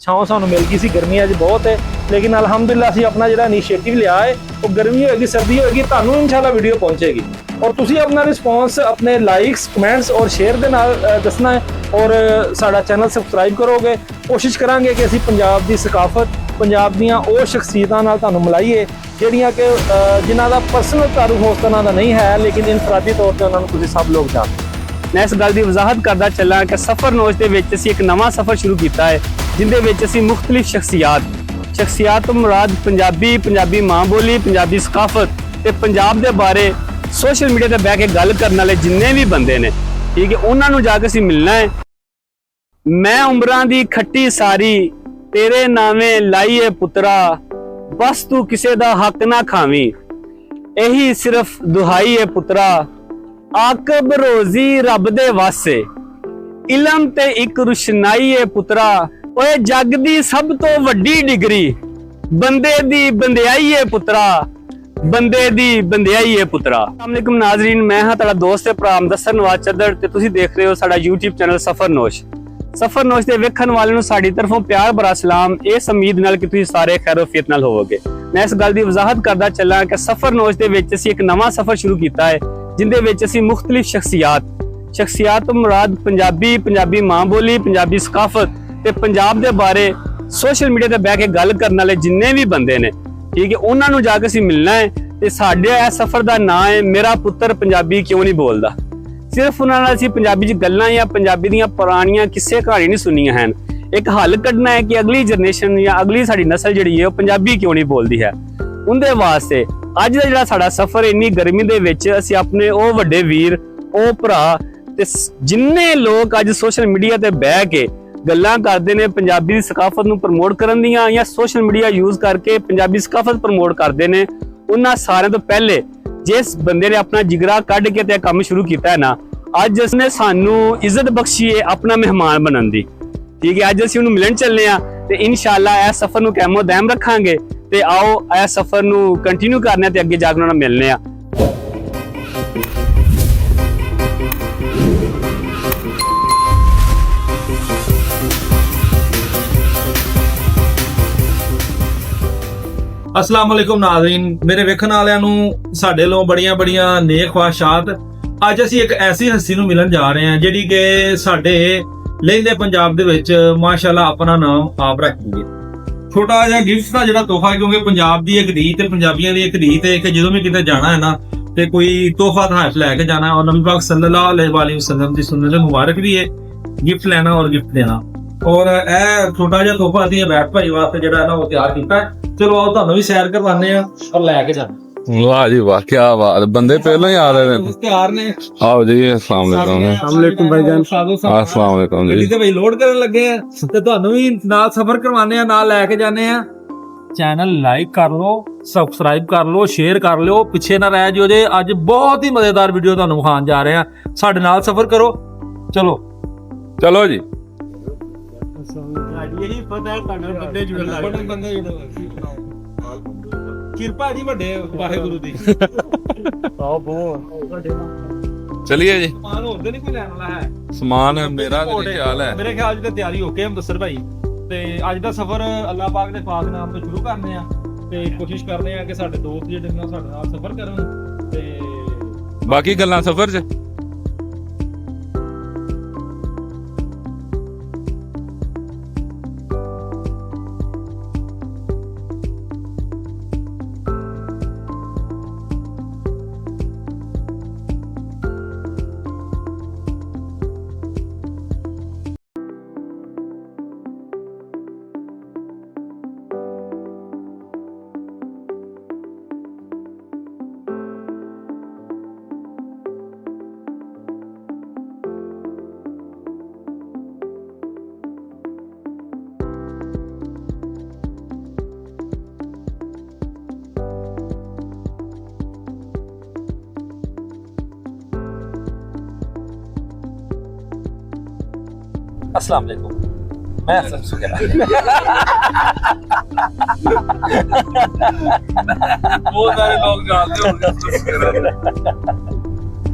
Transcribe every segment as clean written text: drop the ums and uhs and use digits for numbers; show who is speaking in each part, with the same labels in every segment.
Speaker 1: छाँव सानू मिल गई सी। गर्मी अज बहुत है लेकिन अलहमदुलिल्लाह असीं अपना जिहड़ा इनीशिएटिव लिया है वो गर्मी होएगी सर्दी होएगी तुहानू इंशाल्लाह वीडियो पहुंचेगी और तुसीं अपना रिस्पॉन्स अपने लाइक्स कमेंट्स और शेयर दे नाल दसना है और साडा चैनल सबसक्राइब करोगे। कोशिश करांगे कि असीं पंजाब दी सकाफत पंजाब दीयां ਉਹ ਸ਼ਖਸੀਅਤਾਂ ਨਾਲ ਤੁਹਾਨੂੰ ਮਿਲਾਈਏ ਜਿਹੜੀਆਂ ਕਿ ਜਿਨ੍ਹਾਂ ਦਾ ਪਰਸਨਲ ਤਾਰੁਫ ਉਸ ਤਰ੍ਹਾਂ ਦਾ ਨਹੀਂ ਹੈ ਲੇਕਿਨ ਇਨਫਰਾਦੀ ਤੌਰ ਤੇ ਉਹਨਾਂ ਨੂੰ ਤੁਸੀਂ ਸਭ ਲੋਕ ਜਾਣਦੇ।
Speaker 2: मैं इस गल की वजाहत करता चला कि सफ़र नोच के असीं एक नवा सफ़र शुरू किया है जिंदे विच असीं मुख्तलिफ शख्सियात तो मुराद पंजाबी माँ बोली पंजाबी सकाफत ते पंजाब के बारे सोशल मीडिया ते बह के गल करने वाले जिन्ने भी बंदे ने ठीक है उन्होंने जाके असीं मिलना है। मैं उमरां दी खट्टी सारी तेरे नावे लाईए पुत्रा बस तू किसे दा हक ना खावी यही सिर्फ दुहाई है पुत्रा आकब रोजी रब दे वासे इलम ते इक रुशनाई है पुत्रा ओए जग दी सब तो वड्डी डिग्री बंदे दी बंदियाई है पुत्रा बंदे दी बंदियाई है पुत्रा। अस्सलाम वालेकुम नाज़रीन, मैं हां तुहाडा दोस्त ते भरा मुदस्सर नवाज चद्दड़ ते तुसीं देख रहे हो साडा YouTube चैनल सफर नोश दे वेखण वाले नूं साडी तरफों प्यार भरा सलाम इस उम्मीद नाल कि तुसीं सारे खैरोफियत नाल होवोगे। मैं इस गल दी वजाहत करदा चला कि सफर नोश दे विच असीं एक नवां सफर शुरू कीता है जिंदे विच असीं मुख्तलिफ शख्सियात तो मुराद पंजाबी माँ बोली पंजाबी सकाफत ते पंजाब दे बारे सोशल मीडिया ते बह के गल करने वाले जिन्ने भी बंदे ने ठीक है उन्होंने जाके असीं मिलना है ते साडे इस सफर दा नाम है मेरा पुत्तर पंजाबी क्यों नहीं बोलदा। सिर्फ उन्हां नाल असीं पंजाबी च गल्लां या पंजाबी दीयां पुराणियां किस्से कहानी नहीं सुनियां हैं, एक हल कढना है कि अगली जनरेशन या अगली साडी नस्ल जिहड़ी है पंजाबी क्यों नहीं बोलदी है। उनदे वास्ते अज दा जिहड़ा साडा सफर इन्नी गर्मी दे विच असीं अपने ओ वड्डे वीर ओ भरा ते जिन्ने लोग अज सोशल मीडिया ते बह के गल्लां करदे ने पंजाबी दी सकाफत नूं प्रमोट करन दियां या सोशल मीडिया यूज करके पंजाबी सकाफत प्रमोट करदे ने उन्हां सारिਆਂ ਤੋਂ ਪਹਿਲੇ जिस बंदे ने अपना जिगरा कढ के ते काम शुरू किया है ना अज उसने सानू इज्जत बख्शी है अपना मेहमान बनन दी ठीक है। अज असीं उहनूं मिलन चलने आ ते इंशाअल्लाह इस सफर नूं कायमो दायम रखांगे ते आओ इस सफर नूं कंटिन्यू करने ते अगे जाके उहनां नाल मिलने आ।
Speaker 1: अस्सलाम वालेकुम नाज़रीन, मेरे वेखण वालिਆਂ ਨੂੰ ਸਾਡੇ ਵੱਲੋਂ ਬੜੀਆਂ ਨੇਕ ख्वाहिशात। ਅੱਜ ਅਸੀਂ ਇੱਕ ਐਸੀ ਹਸਤੀ ਨੂੰ ਮਿਲਣ ਜਾ ਰਹੇ ਹਾਂ ਜਿਹੜੀ ਕਿ ਸਾਡੇ ਲਹਿੰਦੇ ਪੰਜਾਬ ਦੇ ਵਿੱਚ ਮਾਸ਼ਾਅੱਲਾ ਆਪਣਾ ਨਾਮ ਆਪ ਰੱਖੀ ਹੈ। ਛੋਟਾ ਜਿਹਾ ਗਿਫਟ ਦਾ ਜਿਹੜਾ ਤੋਹਫਾ ਕਿਉਂਕਿ ਪੰਜਾਬ ਦੀ ਇੱਕ ਰੀਤ ਤੇ ਪੰਜਾਬੀਆਂ ਦੀ ਇੱਕ ਰੀਤ ਹੈ ਕਿ ਜਦੋਂ ਵੀ ਕਿਤੇ ਜਾਣਾ ਹੈ ਨਾ ਤੇ ਕੋਈ ਤੋਹਫਾ ਤਹਾਫ ਲੈ ਕੇ ਜਾਣਾ ਔਰ ਨਬੀ ਪਾਕ ਸੱਲੱਲਾਹੁ अलैहि वसल्लम ਦੀ ਸੁन्नत ਮੁਬਾਰਕ ਵੀ ਹੈ ਗਿਫਟ ਲੈਣਾ ਔਰ ਗਿਫਟ ਦੇਣਾ ਔਰ ਇਹ ਛੋਟਾ ਜਿਹਾ ਤੋਹਫਾ ਅਸੀਂ ਬੈਠ ਭਾਈ ਵਾਸਤੇ ਜਿਹੜਾ ਹੈ ਨਾ ਉਹ ਤਿਆਰ ਕੀਤਾ ਹੈ। ਚਲੋ ਆਓ ਤੁਹਾਨੂੰ ਵੀ ਸੈਰ ਕਰਵਾਉਂਦੇ ਆ ਔਰ ਲੈ ਕੇ ਜਾਣਾ।
Speaker 3: वाह जी वाह क्या बात, बंदे पहले ही आ रहे हैं
Speaker 1: ਤਿਆਰ ਨੇ।
Speaker 3: आओ जी अस्सलाम वालेकुम
Speaker 1: ਭਾਈਜਾਨ।
Speaker 3: अस्सलाम वालेकुम
Speaker 1: ਗੱਡੀ
Speaker 3: जी।
Speaker 1: ਤੇ ਭਾਈ ਲੋਡ ਕਰਨ ਲੱਗੇ ਆ ਤੇ ਤੁਹਾਨੂੰ ਵੀ ਨਾਲ ਸਫ਼ਰ ਕਰਵਾਉਂਦੇ ਆ ਨਾਲ ਲੈ ਕੇ ਜਾਂਦੇ ਆ। ਚੈਨਲ ਲਾਈਕ ਕਰ ਲਓ, ਸਬਸਕ੍ਰਾਈਬ ਕਰ ਲਓ, ਸ਼ੇਅਰ ਕਰ ਲਿਓ, ਪਿੱਛੇ ਨਾ ਰਹਿ ਜਿਓ ਜੇ। ਅੱਜ ਬਹੁਤ ਹੀ ਮਜ਼ੇਦਾਰ ਵੀਡੀਓ ਤੁਹਾਨੂੰ ਵਿਖਾਉਣ ਜਾ ਰਹੇ ਆ, ਸਾਡੇ ਨਾਲ ਸਫ਼ਰ ਕਰੋ। ਚਲੋ
Speaker 3: चलो जी
Speaker 1: ਇਹੀ ਪਤਾ ਹੈ ਤੁਹਾਡੇ ਬੰਦੇ ਜੁੜਨ ਲੱਗ ਬੰਦੇ ਕਿਰਪਾ ਜੀ ਵੱਡੇ ਵਾਹਿਗੁਰੂ ਦੀ। ਆਹ ਬਹੁਤ
Speaker 3: चलिए जी।
Speaker 1: ਸਮਾਨ ਹੋਰ ਤੇ ਨਹੀਂ ਕੋਈ ਲੈਣ ਵਾਲਾ ਹੈ।
Speaker 3: समान मेरा तो नहीं ख्याल है।
Speaker 1: ਮੇਰੇ ਖਿਆਲ 'ਚ ਤੇ ਤਿਆਰੀ ਹੋ ਕੇ ਮੁਦੱਸਰ ਭਾਈ ਤੇ ਅੱਜ ਦਾ ਸਫ਼ਰ ਅੱਲਾਹ ਪਾਕ ਦੇ ਪਾਕ ਨਾਮ ਤੋਂ ਸ਼ੁਰੂ ਕਰਨੇ ਆ ਤੇ ਕੋਸ਼ਿਸ਼ ਕਰਦੇ ਆ ਕਿ ਸਾਡੇ ਦੋਸਤ ਜਿਹੜੇ ਨੇ ਸਾਡੇ ਨਾਲ ਸਫ਼ਰ ਕਰਨ ਤੇ
Speaker 3: बाकी गल्लां सफर च
Speaker 1: अस्सलाम वालेकुम, मैं हसन सुगैरा।
Speaker 3: बहुत सारे लोग जानते होंगे।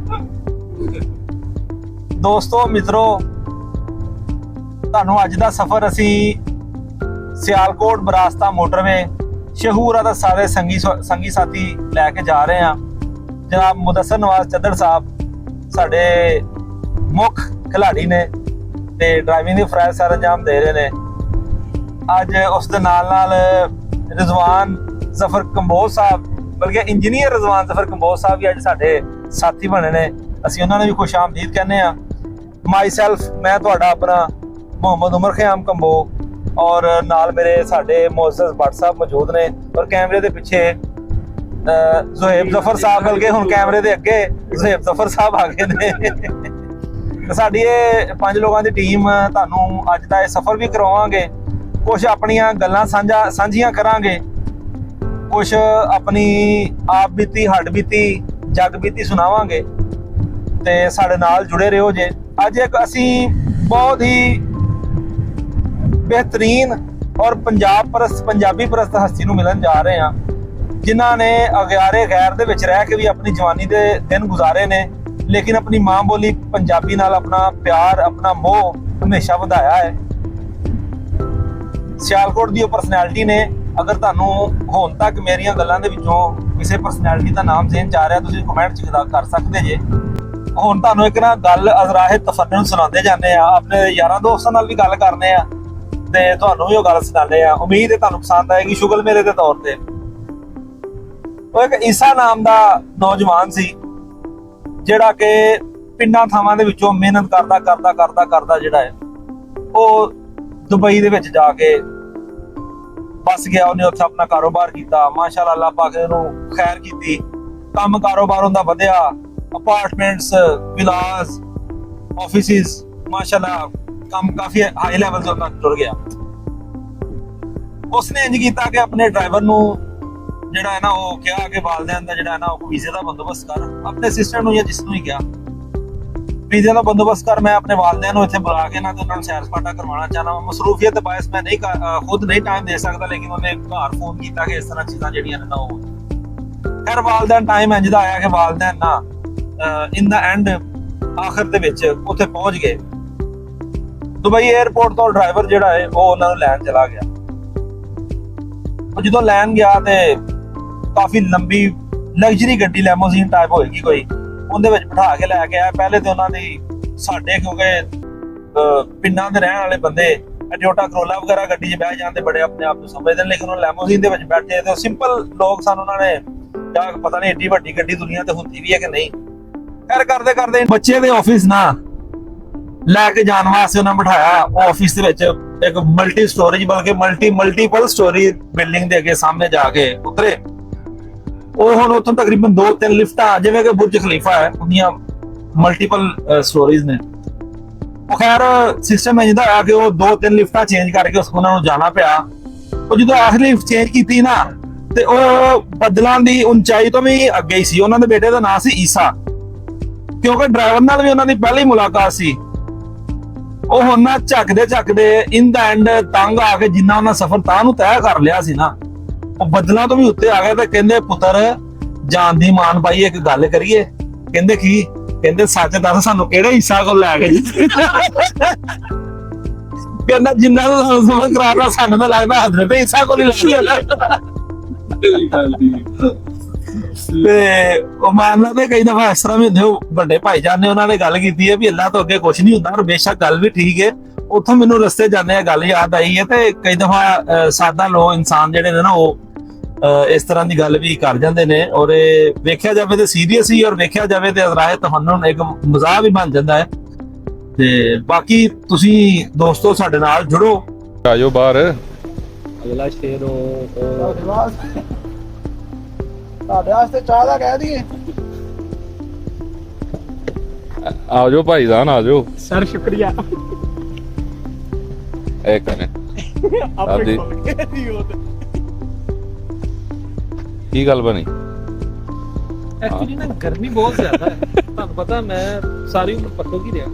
Speaker 1: ਦੋਸਤੋ ਮਿੱਤਰੋ ਤੁਹਾਨੂੰ ਅੱਜ ਦਾ ਸਫ਼ਰ ਅਸੀਂ ਸਿਆਲਕੋਟ ਬਰਾਸਤਾ ਮੋਟਰਵੇ ਸ਼ਹੂਰਾ ਦਾ ਸਾਰੇ ਸੰਗੀ ਸਾਥੀ ਲੈ ਕੇ ਜਾ ਰਹੇ ਆ। ਜਨਾਬ ਮੁਦੱਸਰ ਨਵਾਜ਼ ਚੱਦੜ ਸਾਹਿਬ ਸਾਡੇ ਮੁੱਖ ਖਿਲਾੜੀ ਨੇ ਤੇ ਡਰਾਈਵਿੰਗ ਦੀ ਫਰਜ਼ ਸਰ ਅੰਜਾਮ ਦੇ ਰਹੇ ਨੇ। ਅੱਜ ਉਸ ਦੇ ਨਾਲ ਰਿਜ਼ਵਾਨ ਜ਼ਫਰ ਕੰਬੋਜ ਸਾਹਿਬ, ਬਲਕਿ ਇੰਜੀਨੀਅਰ ਰਿਜ਼ਵਾਨ ਜ਼ਫਰ ਕੰਬੋਜ ਸਾਹਿਬ ਵੀ ਅੱਜ ਸਾਡੇ ਸਾਥੀ ਬਣੇ ਨੇ। ਅਸੀਂ ਉਹਨਾਂ ਨੂੰ ਵੀ ਖੁਸ਼ ਆਮਦੀਦ ਕਹਿੰਦੇ ਆ। ਮਾਈ ਸੈਲਫ, ਮੈਂ ਤੁਹਾਡਾ ਆਪਣਾ ਮੁਹੰਮਦ ਉਮਰ ਖਿਆਮ ਕੰਬੋ, ਔਰ ਨਾਲ ਮੇਰੇ ਸਾਡੇ ਮੁਅੱਜ਼ਜ਼ ਭੱਟ ਸਾਹਿਬ ਮੌਜੂਦ ਨੇ, ਔਰ ਕੈਮਰੇ ਦੇ ਪਿੱਛੇ ਜ਼ੁਹੈਬ ਜ਼ਫਰ ਸਾਹਿਬ, ਬਲਕਿ ਹੁਣ ਕੈਮਰੇ ਦੇ ਅੱਗੇ ਜ਼ੁਹੈਬ ਜ਼ਫਰ ਸਾਹਿਬ ਆ ਗਏ ਨੇ। ਸਾਡੀ ਇਹ 5 ਲੋਕਾਂ ਦੀ ਟੀਮ ਤੁਹਾਨੂੰ ਅੱਜ ਦਾ ਇਹ ਸਫ਼ਰ ਵੀ ਕਰਵਾਵਾਂਗੇ। ਕੁਝ ਆਪਣੀਆਂ ਗੱਲਾਂ ਸਾਂਝੀਆਂ ਕਰਾਂਗੇ, ਕੁਝ ਆਪਣੀ ਆਪ ਬੀਤੀ, ਹੱਡ ਬੀਤੀ, ਜਗ ਬੀਤੀ ਸੁਣਾਵਾਂਗੇ ਤੇ ਸਾਡੇ ਨਾਲ ਜੁੜੇ ਰਹੋ ਜੇ। ਅੱਜ ਇੱਕ ਅਸੀਂ ਬਹੁਤ ਹੀ ਬਿਹਤਰੀਨ ਔਰ ਪੰਜਾਬੀ ਪ੍ਰਸਤ ਹਸਤੀ ਨੂੰ ਮਿਲਣ ਜਾ ਰਹੇ ਹਾਂ, ਜਿਨ੍ਹਾਂ ਨੇ ਅਗਿਆਰੇ ਗੈਰ ਦੇ ਵਿੱਚ ਰਹਿ ਕੇ ਵੀ ਆਪਣੀ ਜਵਾਨੀ ਦੇ ਦਿਨ ਗੁਜ਼ਾਰੇ ਨੇ, ਲੇਕਿਨ ਆਪਣੀ ਮਾਂ ਬੋਲੀ ਪੰਜਾਬੀ ਨਾਲ ਆਪਣਾ ਪਿਆਰ, ਆਪਣਾ ਮੋਹ ਹਮੇਸ਼ਾ ਵਧਾਇਆ ਹੈ। ਸਿਆਲਕੋਟ ਦੀ ਉਹ ਪਰਸਨੈਲਿਟੀ ਨੇ। ਅਗਰ ਤੁਹਾਨੂੰ ਹੁਣ ਤੱਕ ਮੇਰੀਆਂ ਗੱਲਾਂ ਦੇ ਵਿੱਚੋਂ ਕਿਸੇ ਪਰਸਨੈਲਿਟੀ ਦਾ ਨਾਮ ਜ਼ਿਹਨ ਚ ਆ ਰਿਹਾ, ਤੁਸੀਂ ਕਮੈਂਟ 'ਚ ਕਰ ਸਕਦੇ ਜੇ। ਹੁਣ ਤੁਹਾਨੂੰ ਇੱਕ ਨਾ ਗੱਲ ਅਜ਼ਰਾਏ ਤਫੰਨਨ ਸੁਣਾਉਂਦੇ ਜਾਂਦੇ ਆ, ਆਪਣੇ ਯਾਰਾਂ ਦੋਸਤਾਂ ਨਾਲ ਵੀ ਗੱਲ ਕਰਨੇ ਆ ਤੇ ਤੁਹਾਨੂੰ ਵੀ ਉਹ ਗੱਲ ਸੁਣਾਉਂਦੇ ਆ। ਉਮੀਦ ਹੈ ਤੁਹਾਨੂੰ ਪਸੰਦ ਆਏਗੀ। ਸ਼ੁਗਲ ਮੇਰੇ ਦੇ ਤੌਰ ਤੇ ਉਹ ਇੱਕ ਈਸਾ ਨਾਮ ਦਾ ਨੌਜਵਾਨ ਸੀ, ਜਿਹੜਾ ਕਿ ਪਿੰਡਾਂ ਥਾਵਾਂ ਦੇ ਵਿੱਚੋਂ ਮਿਹਨਤ ਕਰਦਾ ਜਿਹੜਾ ਹੈ ਉਹ ਦੁਬਈ ਦੇ ਵਿੱਚ ਜਾ ਕੇ ਬਸ ਗਿਆ। ਉਹਨੇ ਉੱਥੇ ਆਪਣਾ ਕਾਰੋਬਾਰ ਕੀਤਾ। ਮਾਸ਼ਾਅੱਲਾ, ਅੱਲਾਹ ਪਾਕ ਨੇ ਉਹਨੂੰ ਖੈਰ ਕੀਤੀ, ਕੰਮ ਕਾਰੋਬਾਰ ਉਹਦਾ ਵਧਿਆ, ਅਪਾਰਟਮੈਂਟਸ, ਵਿਲਾਸ, ਆਫਿਸਿਸ, ਮਾਸ਼ਾਅੱਲਾ ਕੰਮ ਕਾਫੀ ਹਾਈ ਲੈਵਲ ਤੇ ਉਹਦਾ ਟੁਰ ਗਿਆ। ਉਸਨੇ ਇੰਜ ਕੀਤਾ ਕਿ ਆਪਣੇ ਡਰਾਈਵਰ ਨੂੰ ਜਿਹੜਾ ਹੈ ਨਾ ਉਹ ਕਿਹਾ ਕਿ ਵਾਲਿदैन ਦਾ ਜਿਹੜਾ ਹੈ ਨਾ ਉਹ ਵੀਜ਼ੇ ਦਾ ਬੰਦੋਬਸਤ ਕਰ, ਆਪਣੇ ਸਿਸਟਰ ਨੂੰ ਜਾਂ ਜਿਸ ਨੂੰ ਹੀ ਕਿਹਾ ਵੀਜ਼ੇ ਦਾ ਬੰਦੋਬਸਤ ਕਰ, ਮੈਂ ਆਪਣੇ ਵਾਲਿदैन ਨੂੰ ਇੱਥੇ ਬੁਲਾ ਕੇ ਨਾ ਤੇ ਉਹਨਾਂ ਨੂੰ ਸੈਰ ਸਪਾਟਾ ਕਰਵਾਉਣਾ ਚਾਹਨਾ। ਮਸਰੂਫੀਅਤ ਬਾਇਸ ਮੈਂ ਨਹੀਂ ਖੁਦ ਨਹੀਂ ਟਾਈਮ ਦੇ ਸਕਦਾ, ਲੇਕਿਨ ਉਹਨੇ ਘਰ ਫੋਨ ਕੀਤਾ ਕਿ ਇਸ ਤਰ੍ਹਾਂ ਚੀਜ਼ਾਂ ਜਿਹੜੀਆਂ ਨੇ ਨਾ ਉਹ ਖੈਰ ਵਾਲਿदैन ਟਾਈਮ ਇੰਜ ਦਾ ਆਇਆ ਕਿ ਵਾਲਿदैन ਨਾ ਇਨ ਦਾ ਐਂਡ ਆਖਰ ਦੇ ਵਿੱਚ ਉੱਥੇ ਪਹੁੰਚ ਗਏ। ਦੁਬਈ 에ਅਰਪੋਰਟ ਤੋਂ ਡਰਾਈਵਰ ਜਿਹੜਾ ਹੈ ਉਹ ਉਹਨਾਂ ਨੂੰ ਲੈਣ ਚਲਾ ਗਿਆ। ਉਹ ਜਦੋਂ ਲੈਣ ਗਿਆ ਤੇ ਕਾਫੀ ਲੰਬੀ ਲਗਜ਼ਰੀ ਗੱਡੀ ਲੈਮੋਜ਼ੀਨ ਟਾਈਪ ਹੋਏਗੀ ਕੋਈ, ਉਹਦੇ ਵਿੱਚ ਬਿਠਾ ਕੇ ਲੈ ਕੇ ਆਇਆ। ਪਹਿਲੇ ਤੇ ਉਹਨਾਂ ਦੀ ਸਾਡੇ ਕਿਉਂਕਿ ਪਿੰਡਾਂ ਦੇ ਰਹਿਣ ਵਾਲੇ ਬੰਦੇ ਟੋਯੋਟਾ ਕਰੋਲਾ ਵਗੈਰਾ ਗੱਡੀ 'ਚ ਬਹਿ ਜਾਂਦੇ, ਬੜੇ ਆਪਣੇ ਆਪ ਨੂੰ ਸਮਝਦੇ ਨੇ, ਲੇਕਿਨ ਉਹ ਲੈਮੋਜ਼ੀਨ ਦੇ ਵਿੱਚ ਬੈਠੇ ਤੇ ਸਿੰਪਲ ਲੋਕ ਸਨ। ਉਹਨਾਂ ਨੇ ਜਾਂ ਪਤਾ ਨਹੀਂ ਏਡੀ ਵੱਡੀ ਗੱਡੀ ਦੁਨੀਆ ਤੇ ਹੁੰਦੀ ਵੀ ਹੈ ਕਿ ਨਹੀਂ। ਖੈਰ ਕਰਦੇ ਬੱਚੇ ਦੇ ਆਫਿਸ ਨਾ ਲੈ ਕੇ ਜਾਣ ਵਾਸਤੇ ਉਹਨਾਂ ਬਿਠਾਇਆ। ਉਹ ਆਫਿਸ ਦੇ ਵਿੱਚ ਇੱਕ ਮਲਟੀ ਸਟੋਰੇਜ, ਬਲਕਿ ਮਲਟੀਪਲ ਸਟੋਰੀ ਬਿਲਡਿੰਗ ਦੇ ਅੱਗੇ ਸਾਹਮਣੇ ਜਾ ਕੇ ਉਤਰੇ। ਉਹ ਹੁਣ ਉੱਥੋਂ ਤਕਰੀਬਨ 2-3 ਲਿਫਟਾਂ, ਜਿਵੇਂ ਕਿ ਬੁਰਜ ਖਲੀਫਾ ਹੈ, ਉਹਦੀਆਂ ਮਲਟੀਪਲ ਸਟੋਰੀਜ਼ ਨੇ। ਉਹ ਖੈਰ ਸਿਸਟਮ ਇੰਜ ਦਾ ਆ ਕਿ ਉਹ 2-3 ਲਿਫਟਾਂ ਚੇਂਜ ਕਰਕੇ ਉਹਨਾਂ ਨੂੰ ਜਾਣਾ ਪਿਆ। ਉਹ ਜਦੋਂ ਆਖਰੀ ਲਿਫਟ ਚੇਂਜ ਕੀਤੀ ਨਾ ਤੇ ਉਹ ਬੱਦਲਾਂ ਦੀ ਉਚਾਈ ਤੋਂ ਵੀ ਅੱਗੇ ਹੀ ਸੀ। ਉਹਨਾਂ ਦੇ ਬੇਟੇ ਦਾ ਨਾਂ ਸੀ ਈਸਾ, ਕਿਉਂਕਿ ਡਰਾਈਵਰ ਨਾਲ ਵੀ ਉਹਨਾਂ ਦੀ ਪਹਿਲੀ ਮੁਲਾਕਾਤ ਸੀ। ਉਹ ਹੁਣ ਨਾ ਝੱਕਦੇ ਇਨ ਦਾ ਐਂਡ ਤੰਗ ਆ ਕੇ ਜਿੰਨਾ ਉਹਨਾਂ ਸਫ਼ਰ ਤਾਂ ਨੂੰ ਤੈਅ ਕਰ ਲਿਆ ਸੀ ਨਾ, ਉਹ ਬੱਦਲਾਂ ਤੋਂ ਵੀ ਉੱਤੇ ਆ ਗਏ ਤੇ ਕਹਿੰਦੇ ਪੁੱਤਰ ਜਾਨ ਦੀ ਮਾਨ ਭਾਈ ਇੱਕ ਗੱਲ ਕਰੀਏ। ਕਹਿੰਦੇ ਕੀ? ਕਹਿੰਦੇ ਸੱਚ ਦੱਸ ਸਾਨੂੰ ਕਿਹੜੇ ਹਿੱਸਾ ਕੋਲ ਲੈ ਗਏ? ਕਹਿੰਦਾ ਜਿੰਨਾ ਨੂੰ ਸਫ਼ਰ ਕਰਾਉਣਾ ਸਾਨੂੰ ਤਾਂ ਲੱਗਦਾ ਹਜ਼ਰਤ ਈਸਾ ਕੋਲ ਹੀ ਲੈ ਗਿਆ। ਤੇ ਉਹ ਮਾਮਲਾ ਤੇ ਕਈ ਦਫਾ ਇਸ ਤਰ੍ਹਾਂ ਵੀ ਹੁੰਦੇ। ਵੱਡੇ ਭਾਈਜਾਨ ਨੇ ਉਹਨਾਂ ਨੇ ਗੱਲ ਕੀਤੀ ਹੈ ਵੀ ਅੱਲਾਹ ਤੋਂ ਅੱਗੇ ਕੁਝ ਨਹੀਂ ਹੁੰਦਾ, ਔਰ ਬੇਸ਼ੱਕ ਗੱਲ ਵੀ ਠੀਕ ਹੈ। ਉੱਥੋਂ ਮੈਨੂੰ ਰਸਤੇ ਜਾਂਦੇ ਆ ਗੱਲ ਯਾਦ ਆਈ ਹੈ। ਤੇ ਕਈ ਦਫਾ ਸਾਦਾ ਲੋਕ ਇਨਸਾਨ ਜਿਹੜੇ ਨੇ ਨਾ ਉਹ ਇਸ ਤਰ੍ਹਾਂ ਦੀ ਗੱਲ ਵੀ ਕਰ ਜਾਂਦੇ ਨੇ, ਔਰ ਇਹ ਵੇਖਿਆ ਜਾਵੇ ਤੇ ਸੀਰੀਅਸ ਹੀ, ਔਰ ਵੇਖਿਆ ਜਾਵੇ ਤੇ ਅਜ਼ਰਾਏ ਤਫੰਨਨ ਇੱਕ ਮਜ਼ਾਕ ਵੀ ਬਣ ਜਾਂਦਾ ਹੈ। ਤੇ ਬਾਕੀ ਤੁਸੀਂ ਦੋਸਤੋ ਸਾਡੇ ਨਾਲ ਜੁੜੋ,
Speaker 3: ਆਜੋ ਬਾਹਰ।
Speaker 2: ਅਗਲਾ ਸ਼ੇਰ
Speaker 4: ਤੁਹਾਡੇ ਵਾਸਤੇ ਚਾਹ ਦਾ ਕਹਿ ਦਈਏ।
Speaker 3: ਆਜੋ ਭਾਈਜਾਨ ਆਜੋ।
Speaker 2: ਸਰ ਸ਼ੁਕਰੀਆ।
Speaker 3: ਇਹ ਕਰੇ ਆਪਦੀ ਕੀ ਗੱਲ ਬਣੀ?
Speaker 1: ਐਕਚੁਅਲੀ ਨਾ ਗਰਮੀ ਬਹੁਤ ਜ਼ਿਆਦਾ ਹੈ, ਤੁਹਾਨੂੰ ਪਤਾ ਮੈਂ ਸਾਰੀ ਉਮਰ ਪੱਟੋ ਕੀ ਰਿਹਾ।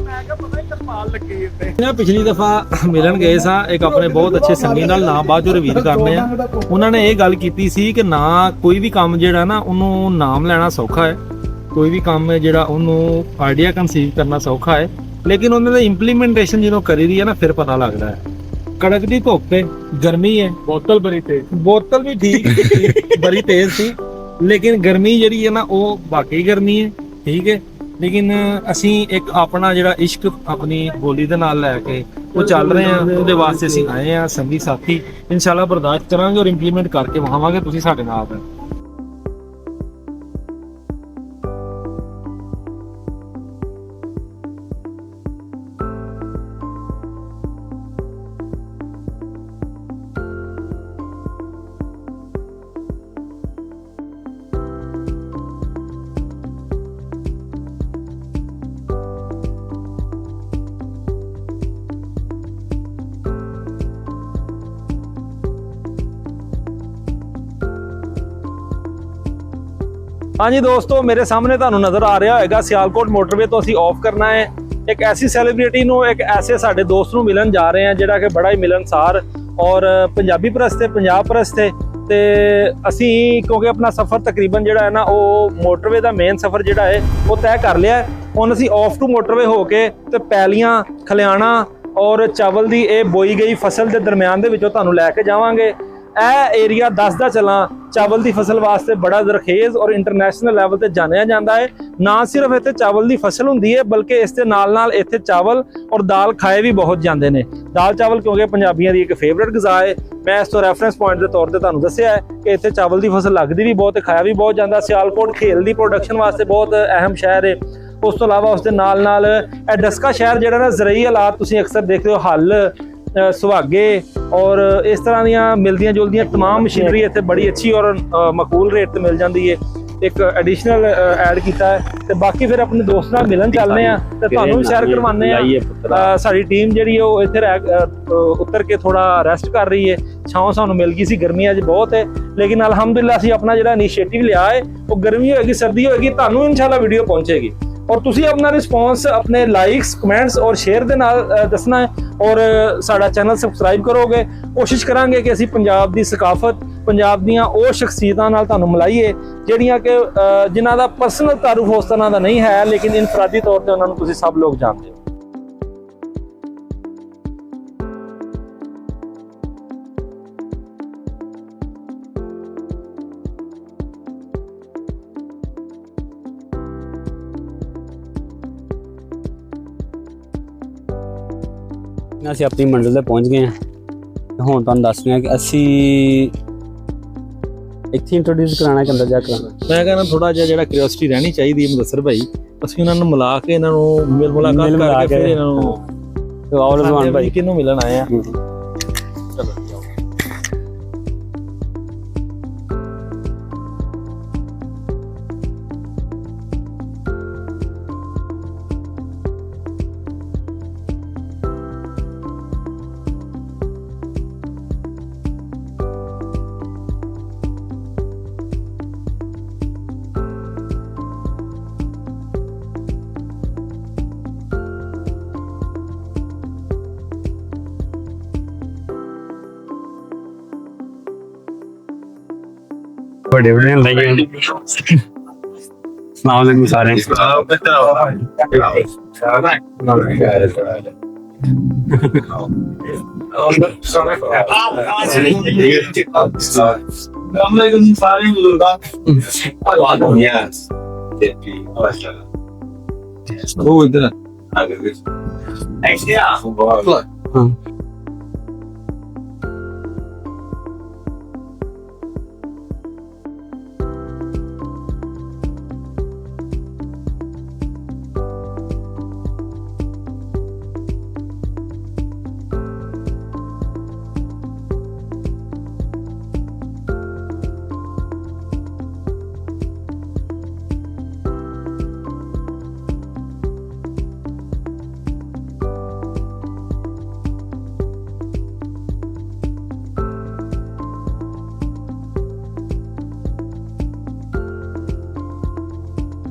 Speaker 4: ਮੈਂ ਕਿਹਾ ਪਤਾ ਹੀ ਤਰਪਾਲ ਲੱਗੀ ਇੱਥੇ।
Speaker 1: ਨਾ ਪਿਛਲੀ ਦਫਾ ਮਿਲਣ ਗਏ ਸਾਂ ਇੱਕ ਆਪਣੇ ਬਹੁਤ ਅੱਛੇ ਸੰਗੀ ਨਾਲ, ਨਾਮ ਬਾਅਦ ਚੋਂ ਰਿਵੀਲ ਕਰਨੇ ਆ। ਉਹਨਾਂ ਨੇ ਇਹ ਗੱਲ ਕੀਤੀ ਸੀ ਕਿ ਨਾ ਕੋਈ ਵੀ ਕੰਮ ਜਿਹੜਾ ਨਾ ਉਹਨੂੰ ਨਾਮ ਲੈਣਾ ਸੌਖਾ ਹੈ, ਕੋਈ ਵੀ ਕੰਮ ਹੈ ਜਿਹੜਾ ਉਹਨੂੰ ਆਈਡੀਆ ਕਨਸੀਵ ਕਰਨਾ ਸੌਖਾ ਹੈ, ਲੇਕਿਨ ਉਹਨਾਂ ਦੀ ਇੰਪਲੀਮੈਂਟੇਸ਼ਨ ਜਦੋਂ ਕਰੀ ਦੀ ਹੈ ਨਾ ਫਿਰ ਪਤਾ ਲੱਗਦਾ ਹੈ। ਕੜਕਦੀ ਧੁੱਪ ਹੈ, ਗਰਮੀ ਹੈ,
Speaker 3: ਬੋਤਲ ਬੜੀ ਤੇ
Speaker 1: ਬੋਤਲ ਵੀ ਠੀਕ ਬੜੀ ਤੇਜ਼ ਸੀ, ਲੇਕਿਨ ਗਰਮੀ ਜਿਹੜੀ ਹੈ ਨਾ ਉਹ ਵਾਕਈ ਗਰਮੀ ਹੈ, ਠੀਕ ਹੈ। ਲੇਕਿਨ ਅਸੀਂ ਇੱਕ ਆਪਣਾ ਜਿਹੜਾ ਇਸ਼ਕ ਆਪਣੀ ਬੋਲੀ ਦੇ ਨਾਲ ਲੈ ਕੇ ਉਹ ਚੱਲ ਰਹੇ ਹਾਂ, ਉਹਦੇ ਵਾਸਤੇ ਅਸੀਂ ਆਏ ਹਾਂ ਸੰਗੀ ਸਾਥੀ। ਇਨਸ਼ਾਅੱਲਾ ਬਰਦਾਸ਼ਤ ਕਰਾਂਗੇ ਔਰ ਇੰਪਲੀਮੈਂਟ ਕਰਕੇ ਵਿਖਾਵਾਂਗੇ, ਤੁਸੀਂ ਸਾਡੇ ਨਾਲ ਹੋ।
Speaker 2: ਹਾਂਜੀ ਦੋਸਤੋ, ਮੇਰੇ ਸਾਹਮਣੇ ਤੁਹਾਨੂੰ ਨਜ਼ਰ ਆ ਰਿਹਾ ਹੋਏਗਾ ਸਿਆਲਕੋਟ ਮੋਟਰਵੇ ਤੋਂ ਅਸੀਂ ਆਫ ਕਰਨਾ ਹੈ। ਇੱਕ ਐਸੀ ਸੈਲੀਬ੍ਰਿਟੀ ਨੂੰ, ਇੱਕ ਐਸੇ ਸਾਡੇ ਦੋਸਤ ਨੂੰ ਮਿਲਣ ਜਾ ਰਹੇ ਹਾਂ ਜਿਹੜਾ ਕਿ ਬੜਾ ਹੀ ਮਿਲਣਸਾਰ ਔਰ ਪੰਜਾਬੀ ਪ੍ਰਸਤ ਹੈ, ਪੰਜਾਬ ਪ੍ਰਸਤ ਹੈ। ਤੇ ਅਸੀਂ ਕਿਉਂਕਿ ਆਪਣਾ ਸਫ਼ਰ ਤਕਰੀਬਨ ਜਿਹੜਾ ਹੈ ਨਾ ਉਹ ਮੋਟਰਵੇ ਦਾ ਮੇਨ ਸਫ਼ਰ ਜਿਹੜਾ ਹੈ ਉਹ ਤੈਅ ਕਰ ਲਿਆ ਹੈ। ਹੁਣ ਅਸੀਂ ਆਫ ਟੂ ਮੋਟਰਵੇ ਹੋ ਕੇ ਤੇ ਪੈਲੀਆਂ, ਖਲਿਆਣਾ ਔਰ ਚਾਵਲ ਦੀ ਇਹ ਬੋਈ ਗਈ ਫਸਲ ਦੇ ਦਰਮਿਆਨ ਦੇ ਵਿੱਚੋਂ ਤੁਹਾਨੂੰ ਲੈ ਕੇ ਜਾਵਾਂਗੇ। ਇਹ ਏਰੀਆ ਦੱਸਦਾ ਚੱਲਾਂ ਚਾਵਲ ਦੀ ਫਸਲ ਵਾਸਤੇ ਬੜਾ ਜ਼ਰਖੇਜ਼ ਔਰ ਇੰਟਰਨੈਸ਼ਨਲ ਲੈਵਲ ਤੇ ਜਾਣਿਆ ਜਾਂਦਾ ਹੈ। ਨਾ ਸਿਰਫ ਇੱਥੇ ਚਾਵਲ ਦੀ ਫਸਲ ਹੁੰਦੀ ਹੈ ਬਲਕਿ ਇਸ ਦੇ ਨਾਲ ਨਾਲ ਇੱਥੇ ਚਾਵਲ ਔਰ ਦਾਲ ਖਾਏ ਵੀ ਬਹੁਤ ਜਾਂਦੇ ਨੇ। ਦਾਲ ਚਾਵਲ ਕਿਉਂਕਿ ਪੰਜਾਬੀਆਂ ਦੀ ਇੱਕ ਫੇਵਰੇਟ ਗਿਜ਼ਾ ਹੈ। ਮੈਂ ਇਸ ਤੋਂ ਰੈਫਰੈਂਸ ਪੁਆਇੰਟ ਦੇ ਤੌਰ ਤੇ ਤੁਹਾਨੂੰ ਦੱਸਿਆ ਹੈ ਕਿ ਇੱਥੇ ਚਾਵਲ ਦੀ ਫਸਲ ਲੱਗਦੀ ਵੀ ਬਹੁਤ, ਖਾਇਆ ਵੀ ਬਹੁਤ ਜਾਂਦਾ। ਸਿਆਲਕੋਟ ਖੇਲ ਦੀ ਪ੍ਰੋਡਕਸ਼ਨ ਵਾਸਤੇ ਬਹੁਤ ਅਹਿਮ ਸ਼ਹਿਰ ਹੈ। ਉਸ ਤੋਂ ਇਲਾਵਾ ਉਸ ਦੇ ਨਾਲ ਨਾਲ ਇਹ ਡਸਕਾ ਸ਼ਹਿਰ ਜਿਹੜਾ ਨਾ ਜ਼ਰਈ ਹਾਲਾਤ ਤੁਸੀਂ ਅਕਸਰ ਦੇਖਦੇ ਹੋ, ਹੱਲ, ਸੁਹਾਗੇ ਔਰ ਇਸ ਤਰ੍ਹਾਂ ਦੀਆਂ ਮਿਲਦੀਆਂ ਜੁਲਦੀਆਂ ਤਮਾਮ ਮਸ਼ੀਨਰੀ ਇੱਥੇ ਬੜੀ ਅੱਛੀ ਔਰ ਮਕਬੂਲ ਰੇਟ ਤੇ ਮਿਲ ਜਾਂਦੀ ਹੈ। ਇੱਕ ਐਡੀਸ਼ਨਲ ਐਡ ਕੀਤਾ ਹੈ ਤੇ ਬਾਕੀ ਫਿਰ ਆਪਣੇ ਦੋਸਤ ਨਾਲ ਮਿਲਣ ਚੱਲਦੇ ਆ ਤੇ ਤੁਹਾਨੂੰ ਵੀ ਸ਼ੇਅਰ ਕਰਵਾਉਂਦੇ ਆ। ਸਾਡੀ ਟੀਮ ਜਿਹੜੀ ਉਹ ਇੱਥੇ ਉਤਰ ਕੇ ਥੋੜਾ ਰੈਸਟ ਕਰ ਰਹੀ ਹੈ। ਛਾਂ ਸਾਨੂੰ ਮਿਲ ਗਈ ਸੀ, ਗਰਮੀ ਅੱਜ ਬਹੁਤ ਹੈ, ਲੇਕਿਨ ਅਲਹਮਦੁਲਿਲਾ ਅਸੀਂ ਆਪਣਾ ਜਿਹੜਾ ਇਨੀਸ਼ੀਏਟਿਵ ਲਿਆ ਹੈ ਉਹ ਗਰਮੀ ਹੋਏਗੀ ਸਰਦੀ ਹੋਏਗੀ ਤੁਹਾਨੂੰ ਇਨਸ਼ਾਅੱਲਾ ਵੀਡੀਓ ਪਹੁੰਚੇਗੀ ਔਰ ਤੁਸੀਂ ਆਪਣਾ ਰਿਸਪੌਂਸ ਆਪਣੇ ਲਾਈਕਸ, ਕਮੈਂਟਸ ਔਰ ਸ਼ੇਅਰ ਦੇ ਨਾਲ ਦੱਸਣਾ ਹੈ ਔਰ ਸਾਡਾ ਚੈਨਲ ਸਬਸਕ੍ਰਾਈਬ ਕਰੋਗੇ। ਕੋਸ਼ਿਸ਼ ਕਰਾਂਗੇ ਕਿ ਅਸੀਂ ਪੰਜਾਬ ਦੀ ਸਕਾਫਤ, ਪੰਜਾਬ ਦੀਆਂ ਉਹ ਸ਼ਖਸੀਅਤਾਂ ਨਾਲ ਤੁਹਾਨੂੰ ਮਿਲਾਈਏ ਜਿਹੜੀਆਂ ਕਿ ਜਿਨ੍ਹਾਂ ਦਾ ਪਰਸਨਲ ਤਾਰੁਫ ਉਸ ਤਰ੍ਹਾਂ ਦਾ ਨਹੀਂ ਹੈ ਲੇਕਿਨ ਇਨਫਰਾਦੀ ਤੌਰ ਤੇ ਉਹਨਾਂ ਨੂੰ ਤੁਸੀਂ ਸਭ ਲੋਕ ਜਾਣਦੇ ਹੋ। ਅਸੀਂ ਆਪਣੀ ਮੰਜ਼ਿਲ ਤੇ ਪਹੁੰਚ ਗਏ ਹਾਂ। ਹੁਣ ਤੁਹਾਨੂੰ ਦੱਸ ਰਿਹਾ ਕਿ ਅਸੀਂ ਇੱਥੇ ਇੰਟਰੋਡਿਊਸ ਕਰਾਣਾ ਕਿ ਅੰਦਰ ਜਾ ਕੇ
Speaker 1: ਮੈਂ ਕਹਿੰਦਾ ਥੋੜਾ ਜਿਹਾ ਜਿਹੜਾ ਕਿਉਰਿਓਸਿਟੀ ਰਹਿਣੀ ਚਾਹੀਦੀ ਹੈ ਮੁਦੱਸਰ ਭਾਈ, ਅਸੀਂ ਉਹਨਾਂ ਨੂੰ ਮਿਲਾ ਕੇ ਇਹਨਾਂ ਨੂੰ ਮੁਲਾਕਾਤ ਕਰਕੇ ਫਿਰ ਇਹਨਾਂ ਨੂੰ
Speaker 2: ਆਓ ਰਜ਼ਵਾਨ ਭਾਈ
Speaker 1: ਕਿਹਨੂੰ ਮਿਲਣ ਆਏ ਆ।
Speaker 2: बड़े बड़े लगे अस्सलाम सारे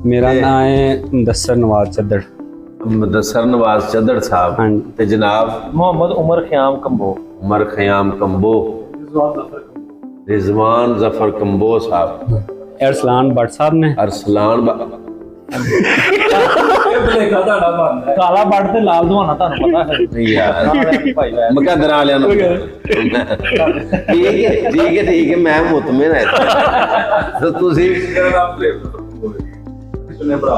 Speaker 2: मेरा नाम है मुदस्सर नवाज चद्दड़।
Speaker 5: मुदस्सर नवाज चद्दड़ साहब
Speaker 2: हाँ
Speaker 5: ते जनाब
Speaker 1: मोहम्मद उमर ख़याम कंबो,
Speaker 5: उमर ख़याम कंबो, रिजवान जफर कंबो साहब,
Speaker 2: अरसलान भट्ट साहब ने
Speaker 5: अरसलान
Speaker 3: ਭਲੇਖਾ ਤੁਹਾਡਾ ਬਣਦਾ
Speaker 1: ਕਾਲਾ ਬੱਟ ਤੇ ਲਾਲ ਦਵਾਨਾ ਤੁਹਾਨੂੰ ਪਤਾ ਹੈ
Speaker 5: ਯਾਰ
Speaker 1: ਭਾਈ ਵੈਦ
Speaker 5: ਮੁਕੱਦਰ ਵਾਲਿਆਂ ਨੂੰ ਠੀਕ ਹੈ ਮੈਂ ਮੁਤਮਿਨ ਹੈ ਤਾਂ ਤੁਸੀਂ
Speaker 3: ਮੇਰਾ ਨਾਮ ਭਲੇਖ ਕਿੰਨੇ ਭਰਾ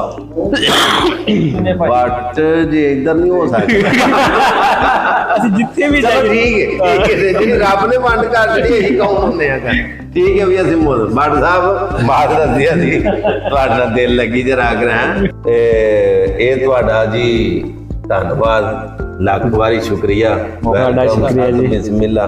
Speaker 1: ਕਿੰਨੇ ਭਾਈ
Speaker 5: ਬੱਟ ਜੇ ਇੱਧਰ ਨਹੀਂ ਹੋ ਸਕਦਾ
Speaker 2: ਅਸੀਂ ਜਿੱਥੇ ਵੀ
Speaker 5: ਚਲੋ
Speaker 2: ਜਾਈਏ
Speaker 5: ਠੀਕ ਹੈ ਜਿਹੜੀ ਰੱਬ ਨੇ ਵੰਡ ਕਰ ਦਿੱਤੀ ਅਸੀਂ ਕੌਣ ਹੁੰਦੇ ਆ ਠੀਕ ਹੈ ਵੀ ਅਸੀਂ ਮੁੱਲ ਬੱਟ ਸਾਹਿਬ ਬਾਤ ਦੱਸਿਆ ਸੀ ਤੁਹਾਡਾ ਦਿਲ ਲੱਗੀ ਜੇ ਰਾਗ ਰਹੇ ਤੇ ਇਹ ਤੁਹਾਡਾ ਜੀ ਧੰਨਵਾਦ ਲੱਖ ਵਾਰੀ ਸ਼ੁਕਰੀਆ
Speaker 2: ਤੁਹਾਡਾ ਸ਼ੁਕਰੀਆ ਜੀ।
Speaker 5: ਬਿਸਮਿਲ੍ਲਾ